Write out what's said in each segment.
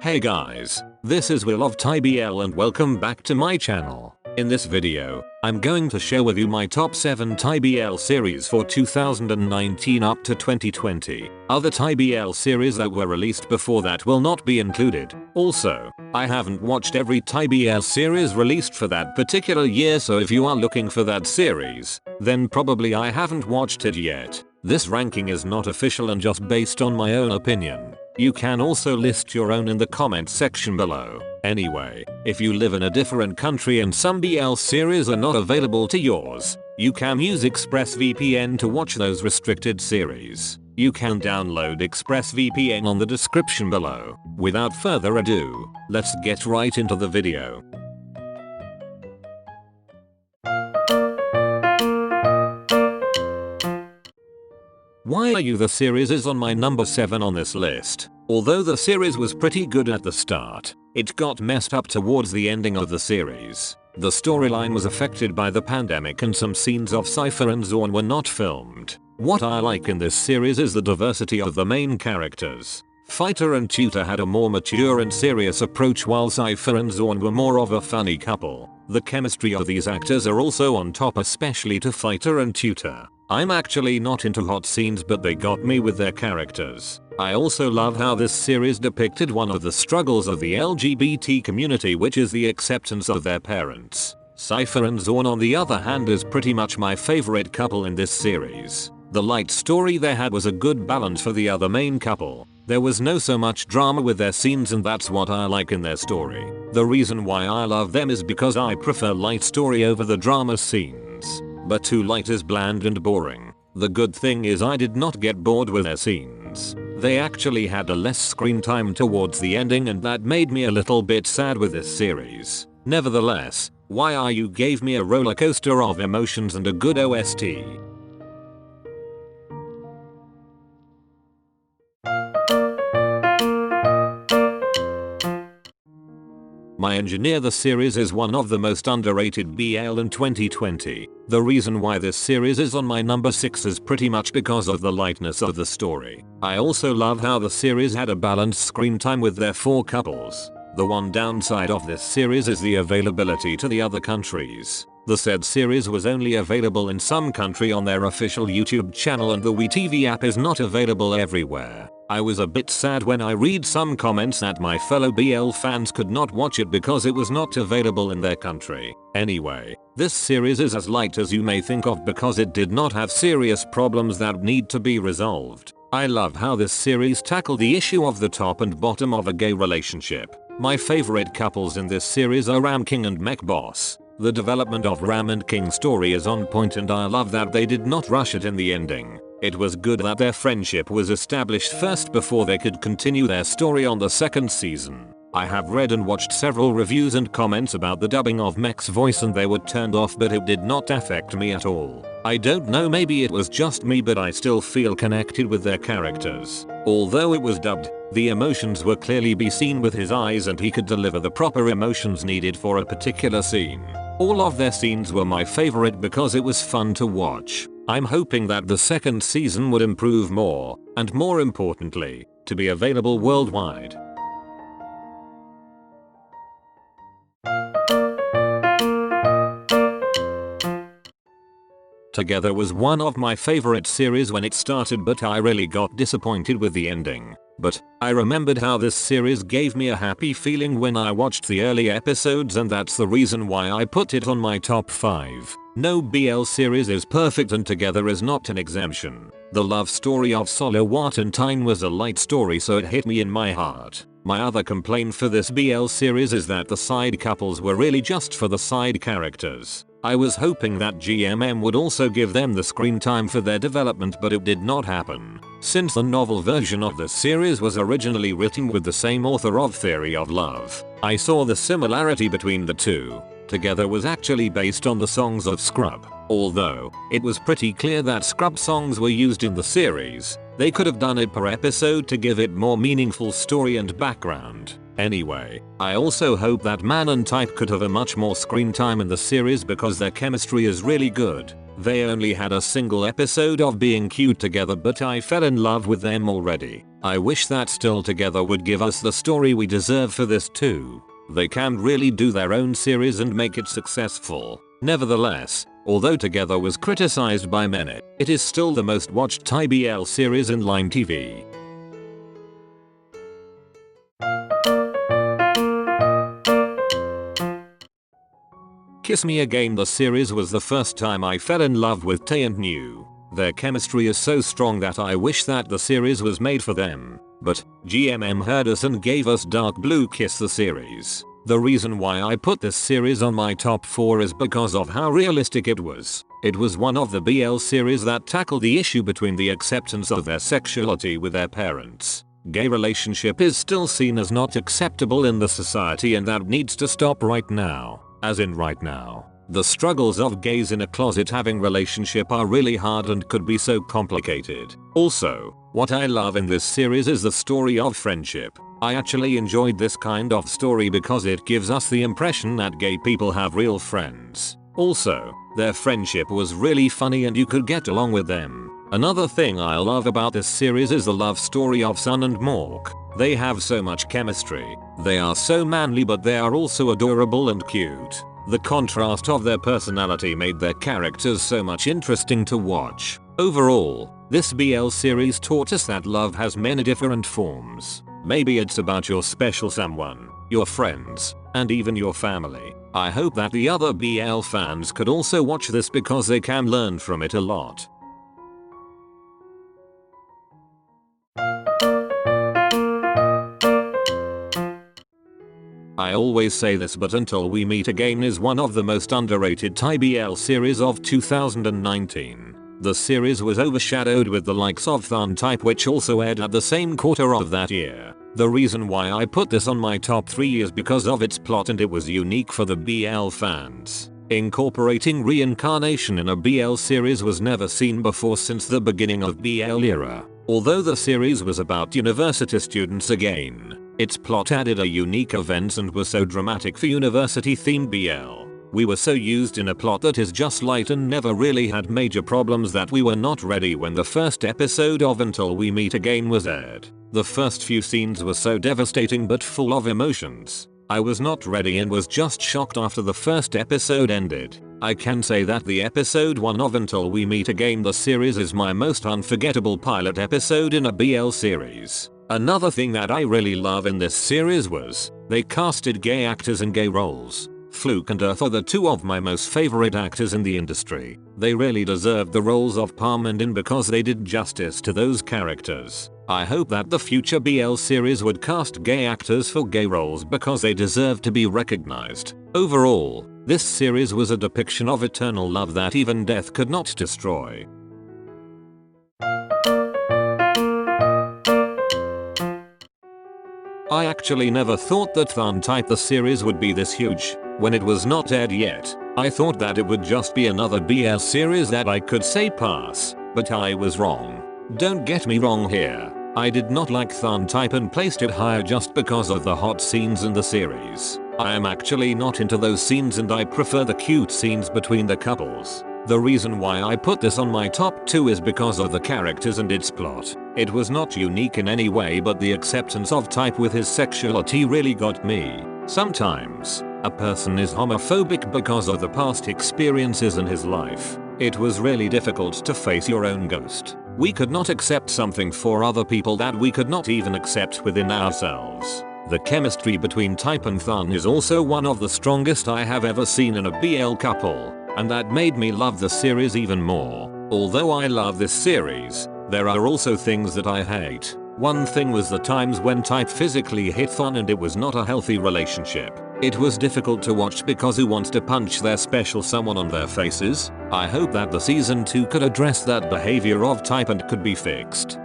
Hey guys, this is Will of TyBL and welcome back to my channel. In this video, I'm going to share with you my top 7 TyBL series for 2019 up to 2020. Other TyBL series that were released before that will not be included. Also, I haven't watched every TyBL series released for that particular year, so if you are looking for that series, then probably I haven't watched it yet. This ranking is not official and just based on my own opinion. You can also list your own in the comment section below. Anyway, if you live in a different country and some BL series are not available to yours, you can use ExpressVPN to watch those restricted series. You can download ExpressVPN on the description below. Without further ado, let's get right into the video. Why Are You the series is on my number 7 on this list. Although the series was pretty good at the start, it got messed up towards the ending of the series. The storyline was affected by the pandemic and some scenes of Cypher and Zorn were not filmed. What I like in this series is the diversity of the main characters. Fighter and Tutor had a more mature and serious approach while Cypher and Zorn were more of a funny couple. The chemistry of these actors are also on top, especially to Fighter and Tutor. I'm actually not into hot scenes, but they got me with their characters. I also love how this series depicted one of the struggles of the LGBT community, which is the acceptance of their parents. Cypher and Zorn on the other hand is pretty much my favorite couple in this series. The light story they had was a good balance for the other main couple. There was no so much drama with their scenes, and that's what I like in their story. The reason why I love them is because I prefer light story over the drama scenes. But too light is bland and boring. The good thing is I did not get bored with their scenes. They actually had a less screen time towards the ending, and that made me a little bit sad with this series. Nevertheless, Why Are You gave me a roller coaster of emotions and a good OST. My Engineer the series is one of the most underrated BL in 2020. The reason why this series is on my number 6 is pretty much because of the lightness of the story. I also love how the series had a balanced screen time with their 4 couples. The one downside of this series is the availability to the other countries. The said series was only available in some country on their official YouTube channel, and the WeTV app is not available everywhere. I was a bit sad when I read some comments that my fellow BL fans could not watch it because it was not available in their country. Anyway, this series is as light as you may think of because it did not have serious problems that need to be resolved. I love how this series tackled the issue of the top and bottom of a gay relationship. My favorite couples in this series are Ram King and Mech Boss. The development of Ram and King's story is on point, and I love that they did not rush it in the ending. It was good that their friendship was established first before they could continue their story on the second season. I have read and watched several reviews and comments about the dubbing of Mech's voice, and they were turned off, but it did not affect me at all. I don't know, maybe it was just me, but I still feel connected with their characters. Although it was dubbed, the emotions were clearly be seen with his eyes, and he could deliver the proper emotions needed for a particular scene. All of their scenes were my favorite because it was fun to watch. I'm hoping that the second season would improve more, and more importantly, to be available worldwide. Together was one of my favorite series when it started, but I really got disappointed with the ending. But I remembered how this series gave me a happy feeling when I watched the early episodes, and that's the reason why I put it on my top 5. No BL series is perfect, and Together is not an exemption. The love story of Solowat and Tyne was a light story, so it hit me in my heart. My other complaint for this BL series is that the side couples were really just for the side characters. I was hoping that GMM would also give them the screen time for their development, but it did not happen. Since the novel version of the series was originally written with the same author of Theory of Love, I saw the similarity between the two. Together was actually based on the songs of Scrub. Although it was pretty clear that Scrub songs were used in the series, they could have done it per episode to give it more meaningful story and background. Anyway, I also hope that Man and Type could have a much more screen time in the series because their chemistry is really good. They only had a single episode of being cute together, but I fell in love with them already. I wish that Still Together would give us the story we deserve for this too. They can really do their own series and make it successful. Nevertheless, although Together was criticized by many, it is still the most watched Thai BL series in Line TV. Kiss Me Again. The series was the first time I fell in love with Tae and New. Their chemistry is so strong that I wish that the series was made for them. But GMM heard us and gave us Dark Blue Kiss the series. The reason why I put this series on my top 4 is because of how realistic it was. It was one of the BL series that tackled the issue between the acceptance of their sexuality with their parents. Gay relationship is still seen as not acceptable in the society, and that needs to stop right now. As in right now. The struggles of gays in a closet having relationship are really hard and could be so complicated. Also, what I love in this series is the story of friendship. I actually enjoyed this kind of story because it gives us the impression that gay people have real friends. Also, their friendship was really funny and you could get along with them. Another thing I love about this series is the love story of Sun and Mork. They have so much chemistry. They are so manly, but they are also adorable and cute. The contrast of their personality made their characters so much interesting to watch. Overall, this BL series taught us that love has many different forms. Maybe it's about your special someone, your friends, and even your family. I hope that the other BL fans could also watch this because they can learn from it a lot. I always say this, but Until We Meet Again is one of the most underrated Thai BL series of 2019. The series was overshadowed with the likes of Than Type, which also aired at the same quarter of that year. The reason why I put this on my top 3 is because of its plot, and it was unique for the BL fans. Incorporating reincarnation in a BL series was never seen before since the beginning of BL era. Although the series was about university students again, its plot added a unique events and was so dramatic for university-themed BL. We were so used in a plot that is just light and never really had major problems that we were not ready when the first episode of Until We Meet Again was aired. The first few scenes were so devastating but full of emotions. I was not ready and was just shocked after the first episode ended. I can say that the episode 1 of Until We Meet Again the series is my most unforgettable pilot episode in a BL series. Another thing that I really love in this series was, they casted gay actors in gay roles. Fluke and Earth are the two of my most favorite actors in the industry. They really deserved the roles of Palm and In because they did justice to those characters. I hope that the future BL series would cast gay actors for gay roles because they deserve to be recognized. Overall, this series was a depiction of eternal love that even death could not destroy. I actually never thought that Than Type the series would be this huge. When it was not aired yet, I thought that it would just be another BL series that I could say pass, but I was wrong. Don't get me wrong here. I did not like Than Type and placed it higher just because of the hot scenes in the series. I am actually not into those scenes and I prefer the cute scenes between the couples. The reason why I put this on my top 2 is because of the characters and its plot. It was not unique in any way, but the acceptance of Type with his sexuality really got me. Sometimes, a person is homophobic because of the past experiences in his life. It was really difficult to face your own ghost. We could not accept something for other people that we could not even accept within ourselves. The chemistry between Type and Than is also one of the strongest I have ever seen in a BL couple, and that made me love the series even more. Although I love this series, there are also things that I hate. One thing was the times when Type physically hit Than and it was not a healthy relationship. It was difficult to watch because who wants to punch their special someone on their faces? I hope that the season 2 could address that behavior of Type and could be fixed.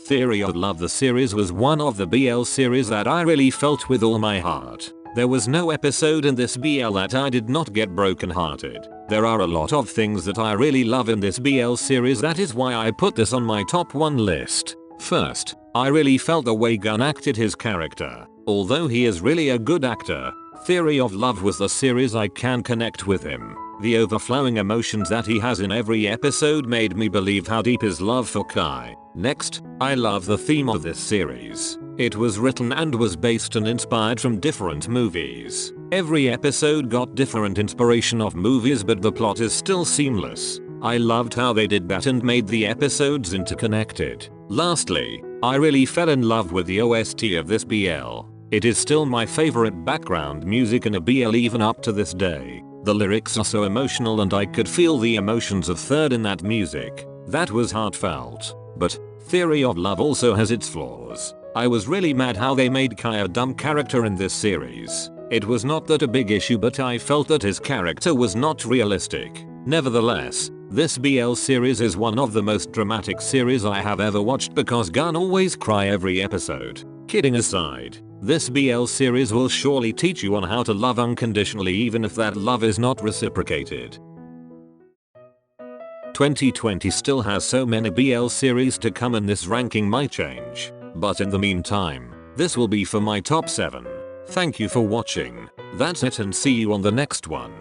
Theory of Love. The series was one of the BL series that I really felt with all my heart. There was no episode in this BL that I did not get broken hearted. There are a lot of things that I really love in this BL series, that is why I put this on my top 1 list. First, I really felt the way Gun acted his character. Although he is really a good actor, Theory of Love was the series I can connect with him. The overflowing emotions that he has in every episode made me believe how deep his love for Kai. Next, I love the theme of this series. It was written and was based and inspired from different movies. Every episode got different inspiration of movies, but the plot is still seamless. I loved how they did that and made the episodes interconnected. Lastly, I really fell in love with the OST of this BL. It is still my favorite background music in a BL even up to this day. The lyrics are so emotional and I could feel the emotions of Third in that music. That was heartfelt. But Theory of Love also has its flaws. I was really mad how they made Kai a dumb character in this series. It was not that a big issue, but I felt that his character was not realistic. Nevertheless, this BL series is one of the most dramatic series I have ever watched because Gun always cry every episode. Kidding aside, this BL series will surely teach you on how to love unconditionally even if that love is not reciprocated. 2020 still has so many BL series to come and this ranking might change. But in the meantime, this will be for my top 7. Thank you for watching. That's it and see you on the next one.